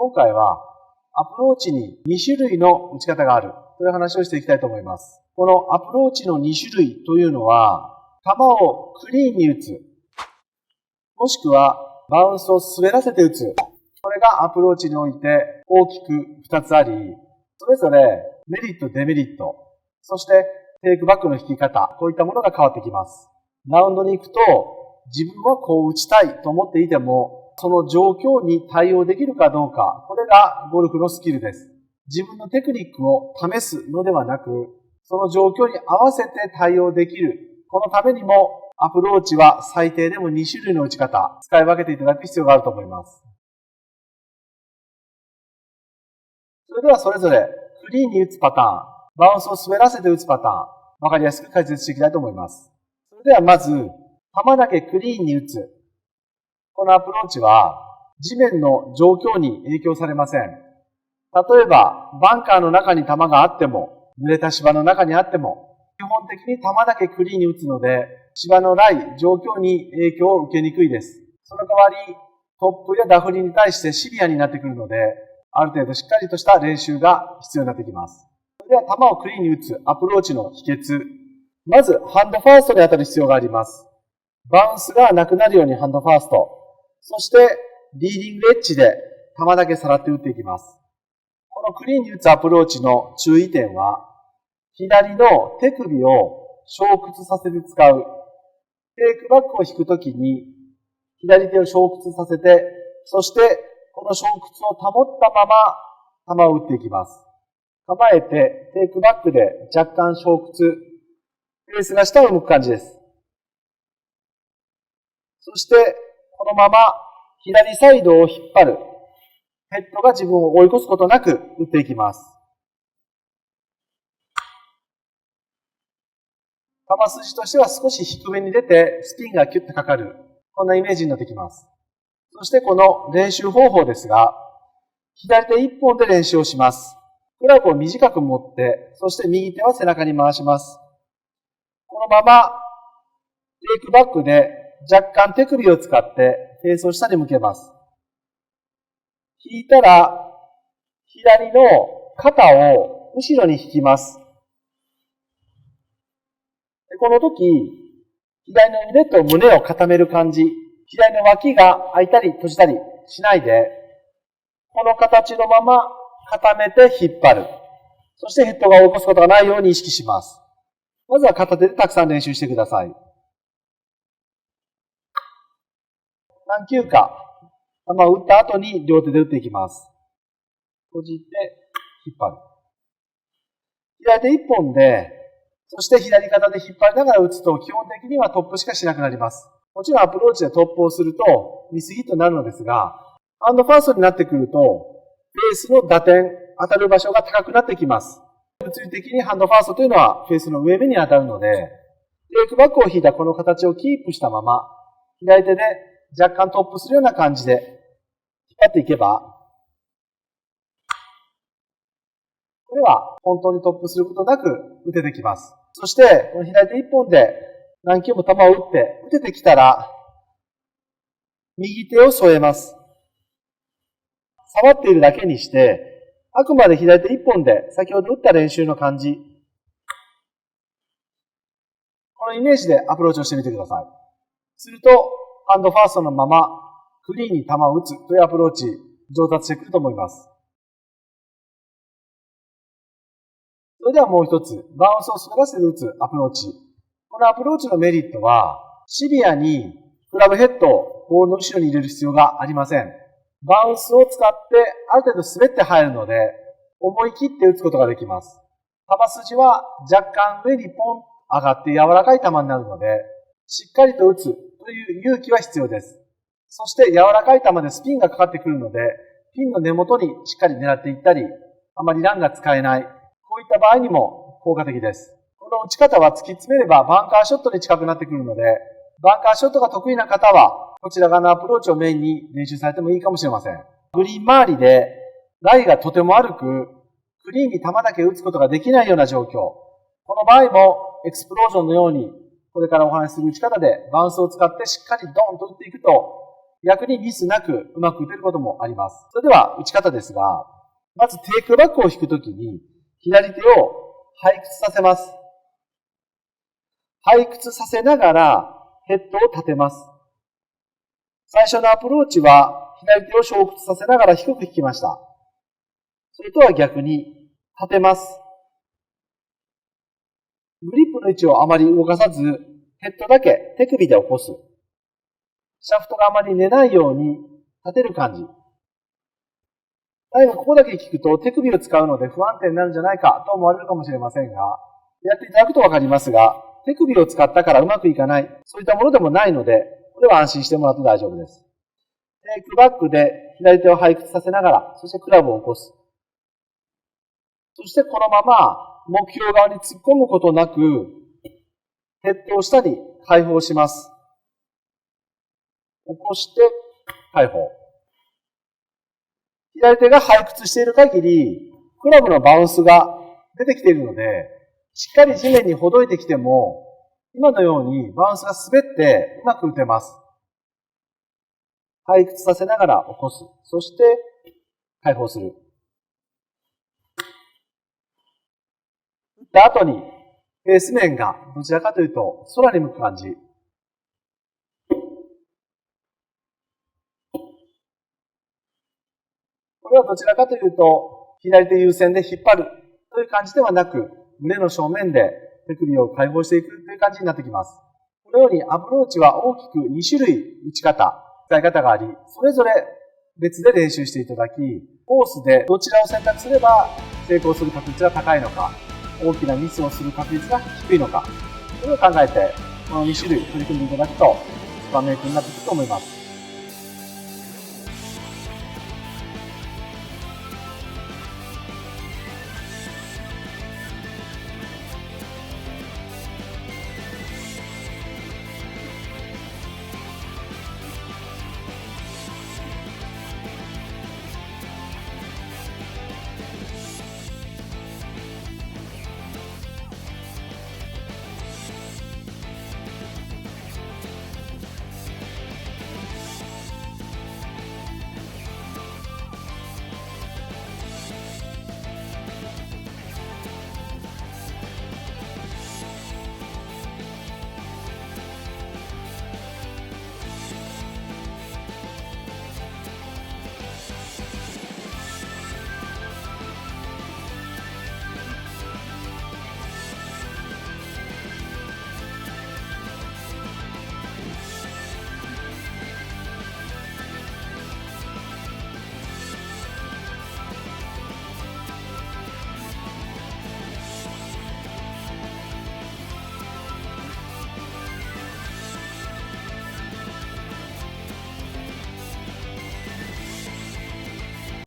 今回はアプローチに2種類の打ち方があるという話をしていきたいと思います。このアプローチの2種類というのは、球をクリーンに打つ、もしくはバウンスを滑らせて打つ。これがアプローチにおいて大きく2つあり、それぞれメリット、デメリット、そしてテイクバックの引き方、こういったものが変わってきます。ラウンドに行くと、自分はこう打ちたいと思っていても、その状況に対応できるかどうか、これがゴルフのスキルです。自分のテクニックを試すのではなく、その状況に合わせて対応できる。このためにもアプローチは最低でも2種類の打ち方、使い分けていただく必要があると思います。それではそれぞれクリーンに打つパターン、バウンスを滑らせて打つパターン、わかりやすく解説していきたいと思います。それではまず、球だけクリーンに打つ。このアプローチは地面の状況に影響されません。例えば、バンカーの中に球があっても、濡れた芝の中にあっても、基本的に球だけクリーンに打つので、芝のライ、状況に影響を受けにくいです。その代わり、トップやダフりに対してシビアになってくるので、ある程度しっかりとした練習が必要になってきます。それでは球をクリーンに打つアプローチの秘訣。まず、ハンドファーストに当たる必要があります。バウンスがなくなるようにハンドファースト。そして、リーディングエッジで球だけさらって打っていきます。このクリーンに打つアプローチの注意点は、左の手首を小屈させて使う。テイクバックを引くときに、左手を小屈させて、そしてこの小屈を保ったまま球を打っていきます。構えてテイクバックで若干小屈、フェースが下を向く感じです。そして、このまま左サイドを引っ張る。ヘッドが自分を追い越すことなく打っていきます。球筋としては少し低めに出てスピンがキュッとかかる。こんなイメージになってきます。そしてこの練習方法ですが、左手一本で練習をします。クラブを短く持って、そして右手は背中に回します。このままテイクバックで若干手首を使ってフェースを下に向けます。引いたら、左の肩を後ろに引きます。この時、左の腕と胸を固める感じ、左の脇が開いたり閉じたりしないで、この形のまま固めて引っ張る。そしてヘッドが追い越すことがないように意識します。まずは片手でたくさん練習してください。何球か球を打った後に両手で打っていきます。閉じて引っ張る。左手一本で、そして左肩で引っ張りながら打つと基本的にはトップしかしなくなります。もちろんアプローチでトップをするとミスヒットになるのですが、ハンドファーストになってくると、フェースの打点、当たる場所が高くなってきます。物理的にハンドファーストというのはフェースの上目に当たるので、テイクバックを引いたこの形をキープしたまま、左手で若干トップするような感じで引っ張っていけば、これは本当にトップすることなく打ててきます。そして、この左手一本で何球も球を打って、打ててきたら、右手を添えます。触っているだけにして、あくまで左手一本で先ほど打った練習の感じ、このイメージでアプローチをしてみてください。すると、ハンドファーストのまま、クリーンに球を打つというアプローチ、上達してくると思います。それではもう一つ、バウンスを滑らせて打つアプローチ。このアプローチのメリットは、シビアにクラブヘッドをボールの後ろに入れる必要がありません。バウンスを使ってある程度滑って入るので、思い切って打つことができます。球筋は若干上にポン上がって柔らかい球になるので、しっかりと打つという勇気は必要です。そして柔らかい球でスピンがかかってくるので、ピンの根元にしっかり狙っていったり、あまりランが使えない。こういった場合にも効果的です。この打ち方は突き詰めればバンカーショットに近くなってくるので、バンカーショットが得意な方は、こちら側のアプローチをメインに練習されてもいいかもしれません。グリーン周りで、ライがとても悪く、クリーンに球だけ打つことができないような状況。この場合も、エクスプロージョンのように、これからお話しする打ち方で、バウンスを使ってしっかりドーンと打っていくと、逆にミスなくうまく打てることもあります。それでは打ち方ですが、まずテイクバックを引くときに、左手を背屈させます。背屈させながらヘッドを立てます。最初のアプローチは左手を小屈させながら低く引きました。それとは逆に立てます。グリップの位置をあまり動かさず、ヘッドだけ手首で起こす。シャフトがあまり寝ないように立てる感じ。最後ここだけ聞くと手首を使うので不安定になるんじゃないかと思われるかもしれませんが、やっていただくとわかりますが、手首を使ったからうまくいかない、そういったものでもないので、これは安心してもらって大丈夫です。テイクバックで左手を背屈させながら、そしてクラブを起こす。そしてこのまま目標側に突っ込むことなく、ヘッドを下に開放します。起こして開放。左手が背屈している限り、クラブのバウンスが出てきているので、しっかり地面にほどいてきても、今のようにバウンスが滑ってうまく打てます。背屈させながら起こす。そして開放する。打った後に、フェース面がどちらかというと空に向く感じ。これはどちらかというと、左手優先で引っ張るという感じではなく、胸の正面で手首を開放していくという感じになってきます。このようにアプローチは大きく2種類打ち方、使い方があり、それぞれ別で練習していただき、コースでどちらを選択すれば成功する確率が高いのか、大きなミスをする確率が低いのか、それを考えて、この2種類取り組んでいただくと、スパメイクになっていくと思います。